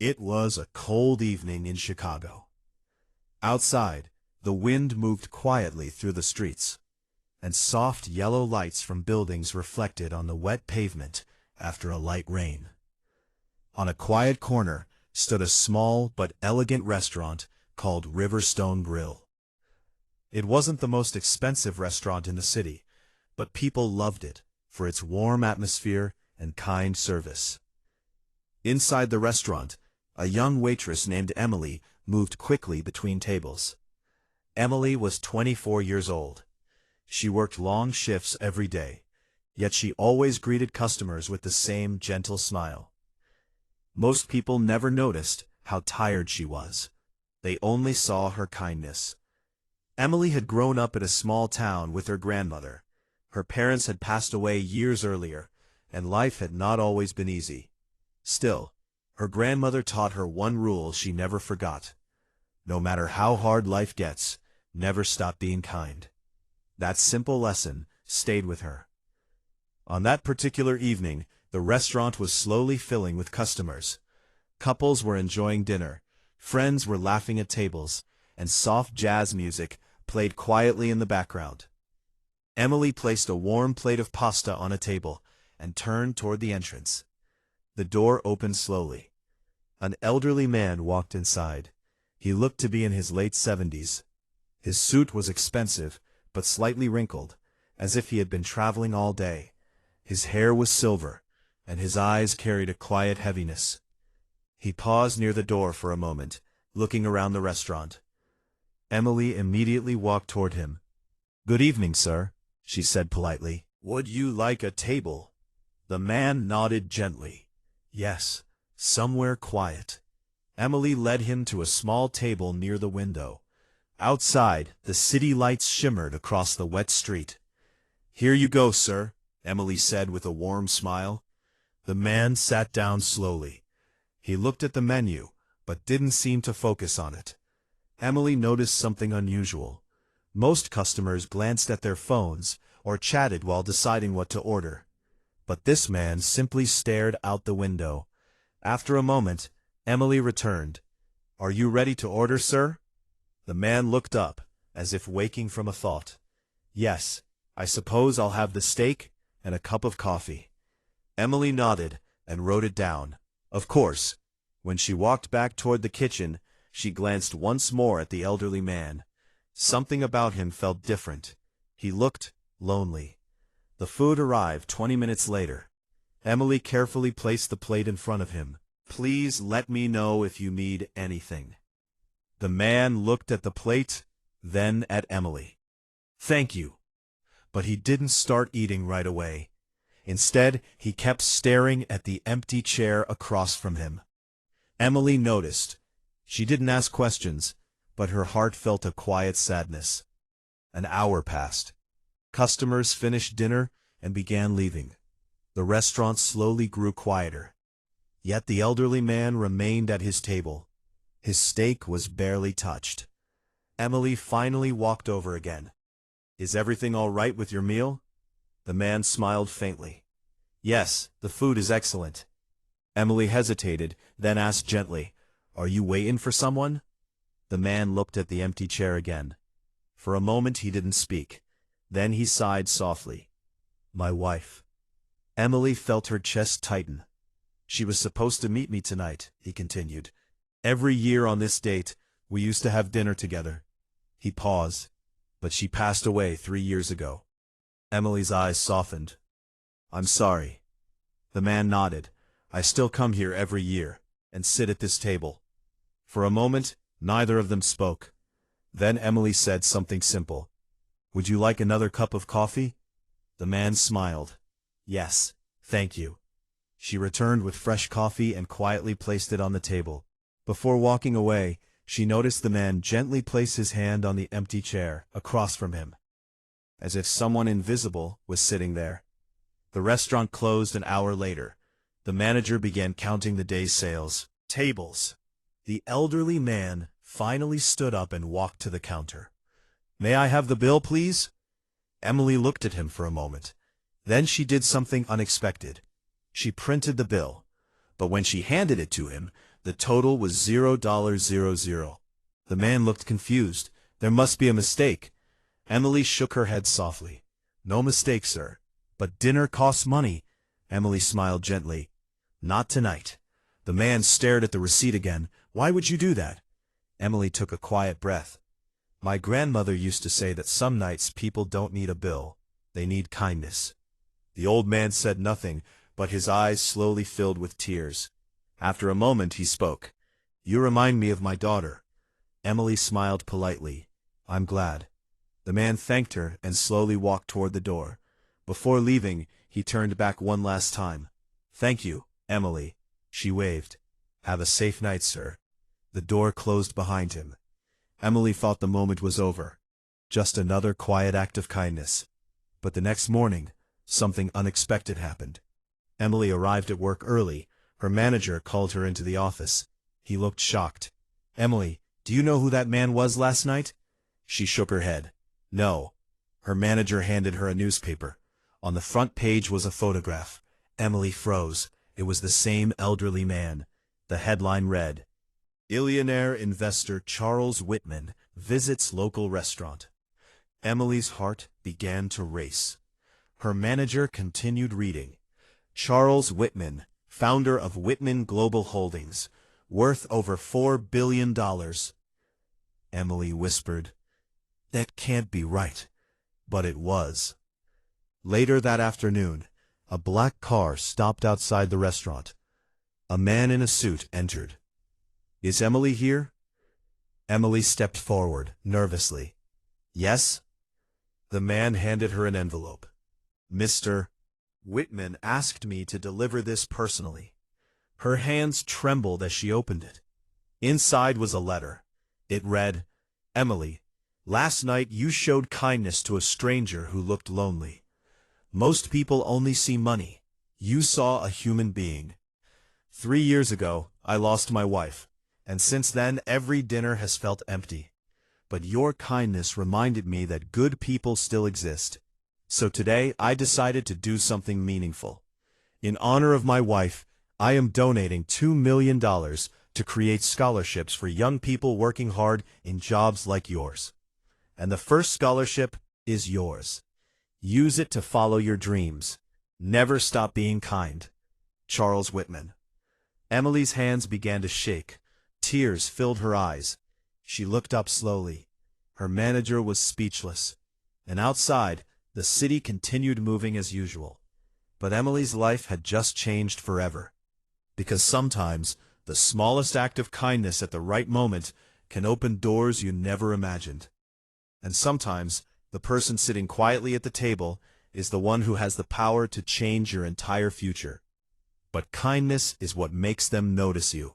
It was a cold evening in Chicago. Outside, the wind moved quietly through the streets, and soft yellow lights from buildings reflected on the wet pavement after a light rain. On a quiet corner stood a small but elegant restaurant called Riverstone Grill. It wasn't the most expensive restaurant in the city, but people loved it for its warm atmosphere and kind service. Inside the restaurant, a young waitress named Emily moved quickly between tables. Emily was 24 years old. She worked long shifts every day, yet she always greeted customers with the same gentle smile. Most people never noticed how tired she was. They only saw her kindness. Emily had grown up in a small town with her grandmother. Her parents had passed away years earlier, and life had not always been easy. Still, her grandmother taught her one rule she never forgot. No matter how hard life gets, never stop being kind. That simple lesson stayed with her. On that particular evening, the restaurant was slowly filling with customers. Couples were enjoying dinner, friends were laughing at tables, and soft jazz music played quietly in the background. Emily placed a warm plate of pasta on a table and turned toward the entrance. The door opened slowly. An elderly man walked inside. He looked to be in his late 70s. His suit was expensive, but slightly wrinkled, as if he had been traveling all day. His hair was silver, and his eyes carried a quiet heaviness. He paused near the door for a moment, looking around the restaurant. Emily immediately walked toward him. "Good evening, sir," she said politely. "Would you like a table?" The man nodded gently. Yes, somewhere quiet. Emily led him to a small table near the window. Outside, the city lights shimmered across the wet street. "Here you go, sir," Emily said with a warm smile. The man sat down slowly. He looked at the menu, but didn't seem to focus on it. Emily noticed something unusual. Most customers glanced at their phones or chatted while deciding what to order. But this man simply stared out the window. After a moment, Emily returned. "Are you ready to order, sir?" The man looked up, as if waking from a thought. "Yes, I suppose I'll have the steak and a cup of coffee." Emily nodded and wrote it down. Of course, when she walked back toward the kitchen, she glanced once more at the elderly man. Something about him felt different. He looked lonely. The food arrived 20 minutes later. Emily carefully placed the plate in front of him. "Please let me know if you need anything." The man looked at the plate, then at Emily. "Thank you." But he didn't start eating right away. Instead, he kept staring at the empty chair across from him. Emily noticed. She didn't ask questions, but her heart felt a quiet sadness. An hour passed. Customers finished dinner and began leaving. The restaurant slowly grew quieter. Yet the elderly man remained at his table. His steak was barely touched. Emily finally walked over again. "Is everything all right with your meal?" The man smiled faintly. "Yes, the food is excellent." Emily hesitated, then asked gently, "Are you waiting for someone?" The man looked at the empty chair again. For a moment he didn't speak. Then he sighed softly. "My wife." Emily felt her chest tighten. "She was supposed to meet me tonight," he continued. "Every year on this date, we used to have dinner together." He paused. "But she passed away 3 years ago." Emily's eyes softened. "I'm sorry." The man nodded. "I still come here every year, and sit at this table." For a moment, neither of them spoke. Then Emily said something simple. "Would you like another cup of coffee?" The man smiled. "Yes, thank you." She returned with fresh coffee and quietly placed it on the table. Before walking away, she noticed the man gently place his hand on the empty chair across from him, as if someone invisible was sitting there. The restaurant closed an hour later. The manager began counting the day's sales. Tables. The elderly man finally stood up and walked to the counter. "May I have the bill, please?" Emily looked at him for a moment. Then she did something unexpected. She printed the bill. But when she handed it to him, The total was $0.00. The man looked confused. There must be a mistake. Emily shook her head softly. No mistake, sir. But dinner costs money. Emily smiled gently. Not tonight. The man stared at the receipt again. Why would you do that? Emily took a quiet breath. My grandmother used to say that some nights people don't need a bill. They need kindness. The old man said nothing, but his eyes slowly filled with tears. After a moment he spoke. You remind me of my daughter. Emily smiled politely. I'm glad. The man thanked her and slowly walked toward the door. Before leaving, he turned back one last time. Thank you, Emily. She waved. Have a safe night, sir. The door closed behind him. Emily thought the moment was over. Just another quiet act of kindness. But the next morning, something unexpected happened. Emily arrived at work early. Her manager called her into the office. He looked shocked. Emily, do you know who that man was last night? She shook her head. No. Her manager handed her a newspaper. On the front page was a photograph. Emily froze. It was the same elderly man. The headline read, Billionaire investor Charles Whitman visits local restaurant. Emily's heart began to race. Her manager continued reading. Charles Whitman, founder of Whitman Global Holdings, worth over $4 billion. Emily whispered, That can't be right. But it was. Later that afternoon, a black car stopped outside the restaurant. A man in a suit entered. Is Emily here? Emily stepped forward, nervously. Yes? The man handed her an envelope. Mr. Whitman asked me to deliver this personally. Her hands trembled as she opened it. Inside was a letter. It read, Emily, last night you showed kindness to a stranger who looked lonely. Most people only see money. You saw a human being. 3 years ago, I lost my wife, and since then every dinner has felt empty. But your kindness reminded me that good people still exist. So today I decided to do something meaningful. In honor of my wife, I am donating $2 million to create scholarships for young people working hard in jobs like yours. And the first scholarship is yours. Use it to follow your dreams. Never stop being kind. Charles Whitman. Emily's hands began to shake. Tears filled her eyes. She looked up slowly. Her manager was speechless. And outside, the city continued moving as usual. But Emily's life had just changed forever. Because sometimes, the smallest act of kindness at the right moment can open doors you never imagined. And sometimes, the person sitting quietly at the table is the one who has the power to change your entire future. But kindness is what makes them notice you.